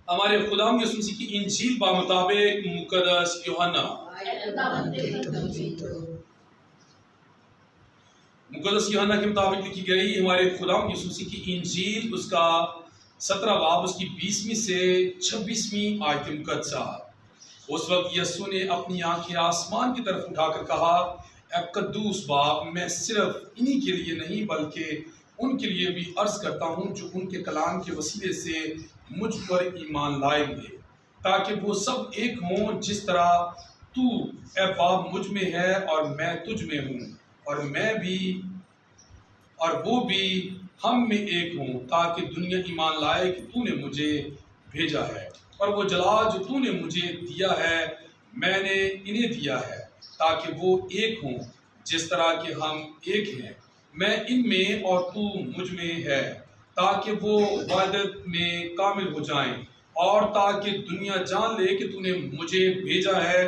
ہمارے خدا یسوع مسیح کی انجیل بمطابق مقدس یوحنا کے مطابق لکھی گئی ہمارے خدا یسوع مسیح کی انجیل اس کا 17 باب اس کی 20ویں سے 26ویں آیت مقدسہ۔ اس وقت یسوع نے اپنی آنکھیں آسمان کی طرف اٹھا کر کہا، اے قدوس باپ، میں صرف انہی کے لیے نہیں بلکہ ان کے لیے بھی عرض کرتا ہوں جو ان کے کلام کے وسیلے سے مجھ پر ایمان لائیں گے، تاکہ وہ سب ایک ہوں جس طرح تو اے باپ مجھ میں ہے اور میں تجھ میں ہوں، اور وہ بھی ہم میں ایک ہوں، تاکہ دنیا ایمان لائے کہ تو نے مجھے بھیجا ہے، اور وہ جلال جو تو نے مجھے دیا ہے میں نے انہیں دیا ہے، تاکہ وہ ایک ہوں جس طرح کہ ہم ایک ہیں، میں ان میں اور تو مجھ میں ہے، تاکہ وہ وحدت میں کامل ہو جائیں، اور تاکہ دنیا جان لے کہ تو نے مجھے بھیجا ہے،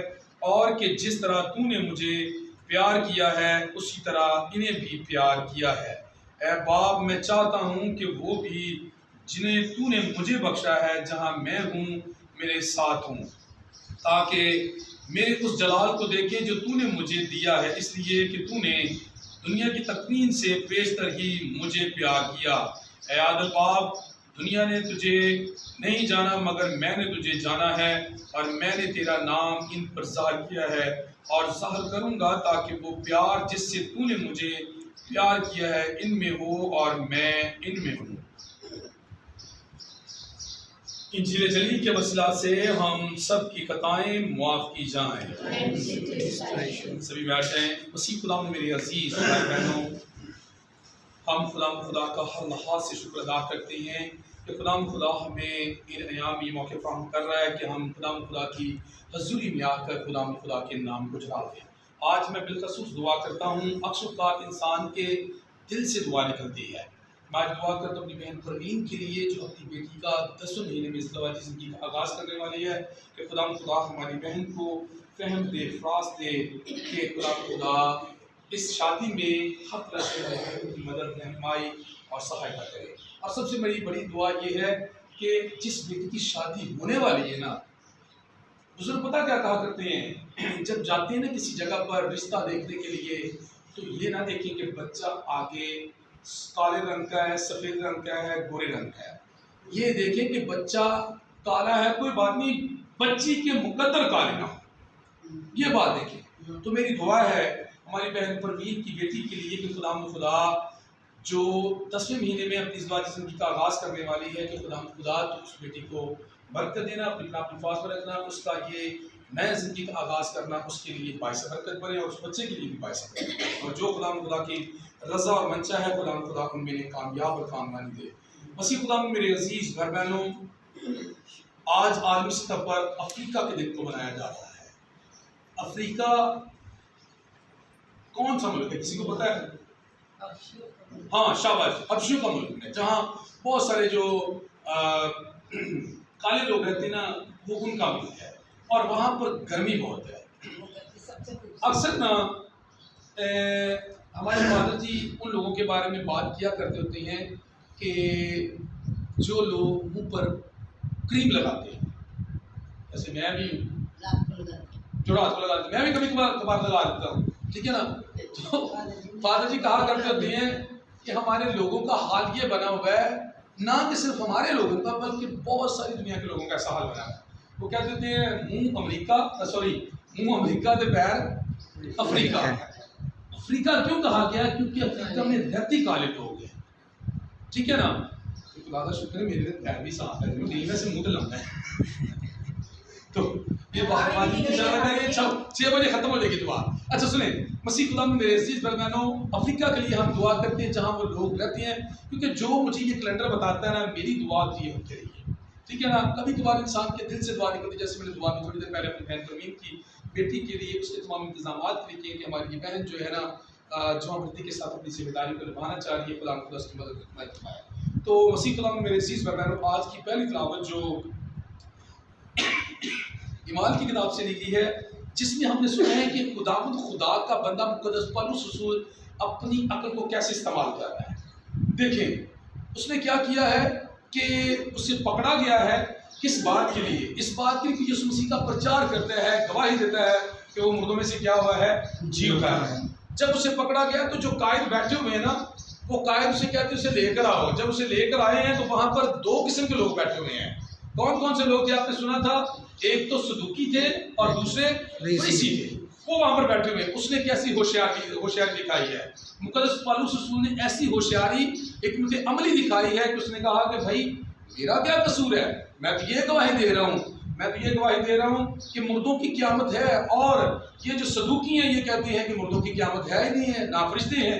اور کہ جس طرح تو نے مجھے پیار کیا ہے اسی طرح انہیں بھی پیار کیا ہے۔ اے باپ، میں چاہتا ہوں کہ وہ بھی جنہیں تو نے مجھے بخشا ہے جہاں میں ہوں میرے ساتھ ہوں، تاکہ میرے اس جلال کو دیکھیں جو تو نے مجھے دیا ہے، اس لیے کہ تو نے دنیا کی تکوین سے پیشتر ہی مجھے پیار کیا۔ اے عادل باپ، دنیا نے تجھے نہیں جانا مگر میں نے تجھے جانا ہے، اور میں نے تیرا نام ان پر ظاہر کیا ہے اور ظاہر کروں گا، تاکہ وہ پیار جس سے تو نے مجھے پیار کیا ہے ان میں ہو اور میں ان میں ہوں۔ انجیل جلیل کے وسیلہ سے ہم سب کی خطائیں معاف کی جائیں۔ سبھی بیٹھیں۔ مسیح خدا میں میرے عزیز بھائی بہنوں، ہم خدا کا ہر لحاظ سے شکر ادا کرتے ہیں کہ خدا ہمیں ان ایامی موقع فراہم کر رہا ہے کہ ہم خدا کی حضوری میں آ کر خدا کے نام کو جلال دیں۔ آج میں بالخصوص دعا کرتا ہوں، اکثر اوقات انسان کے دل سے دعا نکلتی ہے۔ میں آج دعا کرتا ہوں اپنی بہن پروین کے لیے جو اپنی بیٹی کا 10ویں مہینے میں ازدواجی زندگی کا آغاز کرنے والی ہے، کہ خدا ہماری بہن کو فہم دے، فراست دے کہ خدا اس شادی میں ہر طرح سے کی مدد، رہنمائی اور سہایتا کرے۔ اور سب سے بڑی دعا یہ ہے کہ جس بیٹی کی شادی ہونے والی ہے نا، بزرگ پتہ کیا کہا کرتے ہیں، جب جاتے ہیں نا کسی جگہ پر رشتہ دیکھنے کے لیے، تو یہ نہ دیکھیں کہ بچہ آگے کالے رنگ کا ہے، سفید رنگ کا ہے، گورے رنگ کا ہے، یہ دیکھیں کہ بچہ کالا ہے کوئی بات نہیں، بچی کے مقدر کالے نہ ہو، یہ بات دیکھیں۔ تو میری دعا ہے ہماری بہن پروین کی بیٹی کے لیے کہ خدا جو 10ویں مہینے میں اپنی ازدواجی زندگی کا آغاز کرنے والی ہے، کہ خدا تو اس بیٹی کو برکت دینا، اپنے حفاظ میں رکھنا، اس کا یہ نئے زندگی کا آغاز کرنا اس کے لیے باعث برکت بنے، اور اس بچے کے لیے بھی باعث برکت بنے، اور جو خدا کی رضا اور منشا ہے خدا ان میں کامیاب اور کامیابی دے۔ مسیح خدا میں میرے عزیز بھائی بہنوں، آج عالمی سطح پر افریقہ کے دن کو منایا جا رہا ہے۔ افریقہ کون سا ملک ہے، کسی کو پتہ ہے؟ ہاں شاباش، حبشیوں کا ملک ہے، جہاں بہت سارے جو کالے لوگ رہتے ہیں نا، وہ ان کا ملک ہے، اور وہاں پر گرمی بہت ہے۔ اکثر نا ہمارے فادر جی ان لوگوں کے بارے میں بات کیا کرتے ہوتے ہیں کہ جو لوگ منہ پر کریم لگاتے ہیں، جیسے میں بھی جو رات کو لگاتے ہیں، میں بھی کبھی کبھار لگا دیتا ہوں، ٹھیک ہے نا۔ تو فادر جی کہا کرتے ہوتے ہیں کہ ہمارے لوگوں کا حال یہ بنا ہوا ہے، نہ کہ صرف ہمارے لوگوں کا بلکہ بہت ساری دنیا کے لوگوں کا ایسا حال بنا ہے۔ وہ کیا کہتے ہیں، منہ امریکہ دے پیر افریقہ۔ افریقہ کیوں کہا گیا؟ کیونکہ افریقہ میں رہتی کالے لوگ ہیں، ٹھیک ہے نا۔ خدا کا شکر ہے میرے پیر بھی صاف ہے، دل میں سے منہ تو لمبا ہے۔ تو یہ بات کی اجازت ہے کہ 6 بجے ختم ہو جائے گی دعا۔ اچھا سنیں، مسیح خدا میں میرے عزیز بہنوں، افریقہ کے لیے ہم دعا کرتے ہیں جہاں وہ لوگ رہتے ہیں، کیونکہ جو مجھے یہ کیلنڈر بتاتا ہے نا، میری دعا تو یہ ہوتی رہی ہے، ٹھیک ہے نا۔ کبھی کبھار انسان کے دل سے دعا نکلتی، جیسے میں نے دعا میں تھوڑی دیر پہلے اپنی بہن پروین کی بیٹی کے لیے اس کے تمام انتظامات کے لیے کہ ہماری یہ بہن جو ہے نا جوان مردی کے ساتھ اپنی ذمہ داری کو نبھانا چاہ رہی ہے، خدا اس کی مدد فرمائے۔ تو مسیح خدا میں میرے عزیز بہنوں، آج کی پہلی تلاوت جو ایمان کی کتاب سے لکھی ہے، جس میں ہم نے سنا ہے کہ خدا کا بندہ مقدس پولس رسول اپنی عقل کو کیسے استعمال کر رہا ہے۔ دیکھیں اس نے کیا کیا ہے کہ اسے پکڑا گیا ہے، کس بات کے لیے؟ اس بات کے لیے کہ یسوع مسیح کا پرچار کرتا ہے، گواہی دیتا ہے کہ وہ مردوں میں سے کیا ہوا ہے؟ جی اٹھا ہے۔ جب اسے پکڑا گیا تو جو قائد بیٹھے ہوئے ہیں نا، وہ قائد اسے کہتے ہیں اسے لے کر آؤ۔ جب اسے لے کر آئے ہیں تو وہاں پر دو قسم کے لوگ بیٹھے ہوئے ہیں۔ کون کون سے لوگ تھے آپ نے سنا تھا؟ ایک تو صدوقی تھے اور دوسرے فریسی تھے، وہ وہاں پر بیٹھے ہوئے۔ اس نے کیسی ہوشیاری دکھائی ہے؟ مقدس پالوس رسول نے ایسی ہوشیاری حکمت عملی دکھائی ہے کہ اس نے کہا کہ بھائی میرا کیا قصور ہے؟ میں تو یہ گواہی دے رہا ہوں کہ مردوں کی قیامت ہے، اور یہ جو صدوقی ہیں یہ کہتے ہیں کہ مردوں کی قیامت ہے ہی نہیں ہے، نہ فرشتے ہیں۔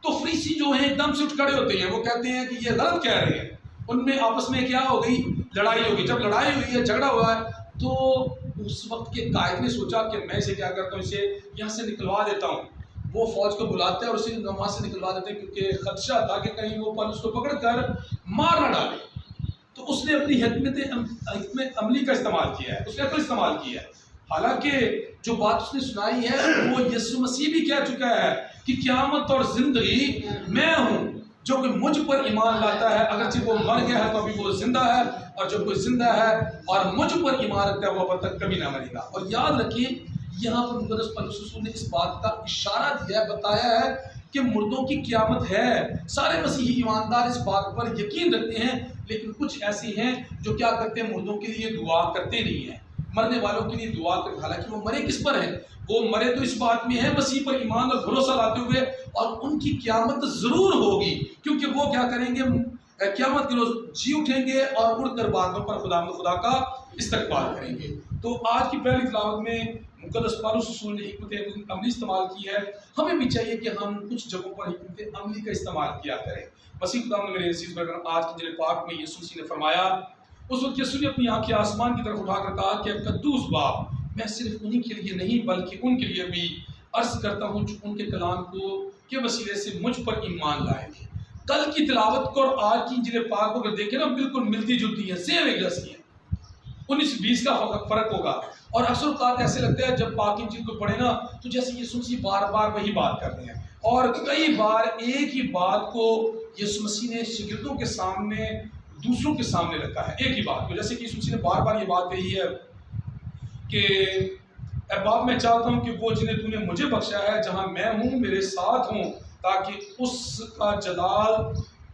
تو فریسی جو ہیں ایک دم سے اٹھ کھڑے ہوتے ہیں، وہ کہتے ہیں کہ یہ غلط کہہ رہے ہیں۔ ان میں آپس میں کیا ہو گئی؟ لڑائی ہو گئی۔ جب لڑائی ہوئی ہے، جھگڑا ہوا ہے، تو اس وقت کے قائد نے سوچا کہ میں اسے کیا کرتا ہوں، اسے یہاں سے نکلوا دیتا ہوں۔ وہ فوج کو بلاتے ہیں اور اسے وہاں سے نکلوا دیتے ہیں، کیونکہ خدشہ تھا کہ کہیں وہ پولس کو پکڑ کر مار نہ ڈالے۔ تو اس نے اپنی حکمت عملی کا استعمال کیا ہے، اس نے عقل استعمال کیا ہے۔ حالانکہ جو بات اس نے سنائی ہے وہ یسوع مسیح بھی کہہ چکا ہے کہ قیامت اور زندگی میں ہوں، جو کہ مجھ پر ایمان لاتا ہے اگرچہ وہ مر گیا ہے تو ابھی وہ زندہ ہے، اور جو کوئی زندہ ہے اور مجھ پر ایمان رکھتا ہے وہ اب تک کبھی نہ مرے گا۔ اور یاد رکھیے یہاں پر مقدس پولس رسول نے اس بات کا اشارہ دیا ہے، بتایا ہے کہ مردوں کی قیامت ہے۔ سارے مسیحی ایماندار اس بات پر یقین رکھتے ہیں، لیکن کچھ ایسے ہیں جو کیا کرتے ہیں؟ مردوں کے لیے دعا کرتے نہیں ہیں، مرنے والوں کے لیے دعا کرتے۔ حالانکہ وہ مرے کس پر ہیں؟ وہ مرے تو اس بات میں ہے مسیح پر ایمان اور بھروسہ لاتے ہوئے، اور ان کی قیامت ضرور ہوگی، کیونکہ وہ کیا کریں گے؟ قیامت کے روز جی اٹھیں گے اور اڑ کر بادلوں پر خدا کا استقبال کریں گے۔ تو آج کی پہلی تلاوت میں مقدس پالوس رسول نے حکمت عملی استعمال کی ہے۔ ہمیں بھی چاہیے کہ ہم کچھ جگہوں پر حکمت عملی کا استعمال کیا کریں۔ مسیح خدا نے میرے عزیز برادران، آج کی جل پاک میں یسوع مسیح نے فرمایا، اس وقت یسوع نے اپنی آنکھیں آسمان کی طرف اٹھا کر کہا کہ قدوس باپ، میں صرف انہی کے لیے نہیں بلکہ ان کے لیے بھی عرض کرتا ہوں جو ان کے کلام کو کے وسیلے سے مجھ پر ایمان لائیں گے۔ کل کی تلاوت کو اور آج کی انجیل پاک کو اگر دیکھیں نا، بالکل ملتی جلتی ہیں، سیم ایک جیسی ہیں۔ 19-20 کا فرق ہوگا، اور اکثر اوقات ایسے لگتا ہے جب پاک انجیل کو پڑھیں نا تو جیسے یسوع مسیح بار بار وہی بات کر رہے ہیں، اور کئی بار ایک ہی بات کو یسوع مسیح نے شاگردوں کے سامنے دوسروں کے سامنے رکھا ہے، ایک ہی بات کو۔ جیسے کہ یسوع مسیح نے بار بار یہ بات کہی ہے کہ اے باپ، میں چاہتا ہوں کہ وہ جنہیں تو نے مجھے بخشا ہے جہاں میں ہوں میرے ساتھ ہوں، تاکہ اس کا جلال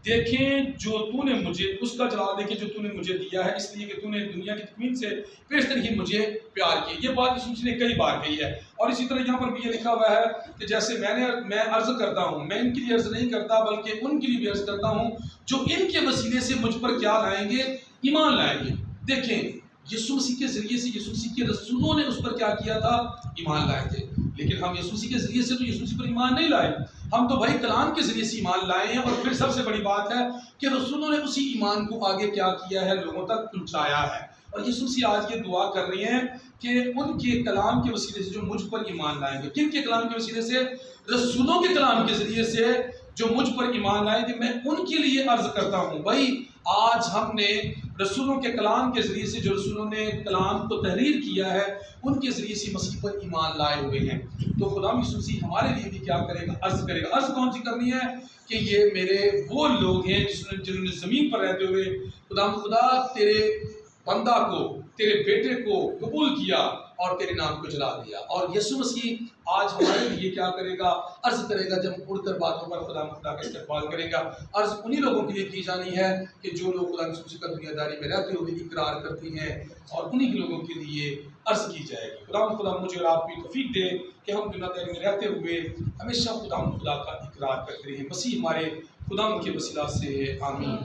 دیکھیں جو تو نے مجھے دیا ہے، اس لیے کہ تو نے دنیا کی تکوین سے پیشتر ہی مجھے پیار کیا۔ یہ بات یسوع مسیح نے کئی بار کہی ہے، اور اسی طرح یہاں پر بھی یہ لکھا ہوا ہے کہ جیسے میں عرض کرتا ہوں، میں ان کے لیے عرض نہیں کرتا بلکہ ان کے لیے بھی عرض کرتا ہوں جو ان کے وسیلے سے مجھ پر کیا لائیں گے؟ ایمان لائیں گے۔ دیکھیں یسوع مسیح کے ذریعے سے یسوع مسیح کے رسولوں نے اس پر کیا کیا تھا؟ ایمان لائے تھے، لیکن ہم یسوع مسیح کے ذریعے سے تو یسوع مسیح پر ایمان نہیں لائے، ہم تو بھائی کلام کے ذریعے سے ایمان لائے ہیں۔ اور پھر سب سے بڑی بات ہے کہ رسولوں نے اسی ایمان کو آگے کیا کیا ہے؟ لوگوں تک پہنچایا ہے۔ اور یسوع مسیح آج یہ دعا کر رہے ہیں کہ ان کے کلام کے وسیلے سے جو مجھ پر ایمان لائیں گے، کن کے کلام کے وسیلے سے؟ رسولوں کے کلام کے ذریعے سے جو مجھ پر ایمان لائیں گے، میں ان کے لیے عرض کرتا ہوں۔ بھائی آج ہم نے رسولوں کے کلام کے ذریعے سے، جو رسولوں نے کلام کو تحریر کیا ہے، ان کے ذریعے سے مسیح پر ایمان لائے ہوئے ہیں۔ تو خدا یسوع مسیح ہمارے لیے بھی کیا کرے گا؟ عرض کرے گا۔ عرض کون سی کرنی ہے؟ کہ یہ میرے وہ لوگ ہیں جنہوں نے زمین پر رہتے ہوئے خدا تیرے بندہ کو، تیرے بیٹے کو قبول کیا اور تیرے نام کو جلا دیا۔ اور یسوع مسیح آج ہمارے لیے کیا کرے گا؟ عرض کرے گا، جب اڑ کر باتوں پر خدا کا استقبال کرے گا۔ عرض انہی لوگوں کے لیے کی جانی ہے کہ جو لوگ خدا یسوع مسیح کا دنیا داری میں رہتے ہوئے اقرار کرتی ہیں، اور انہی لوگوں کے لیے عرض کی جائے گی۔ خدا مجھے اور آپ کو توفیق دے کہ ہم دنیا داری میں رہتے ہوئے ہمیشہ خدا کا اقرار کرتے رہیں۔ مسیح ہمارے خدا کے وسیلہ سے آمین۔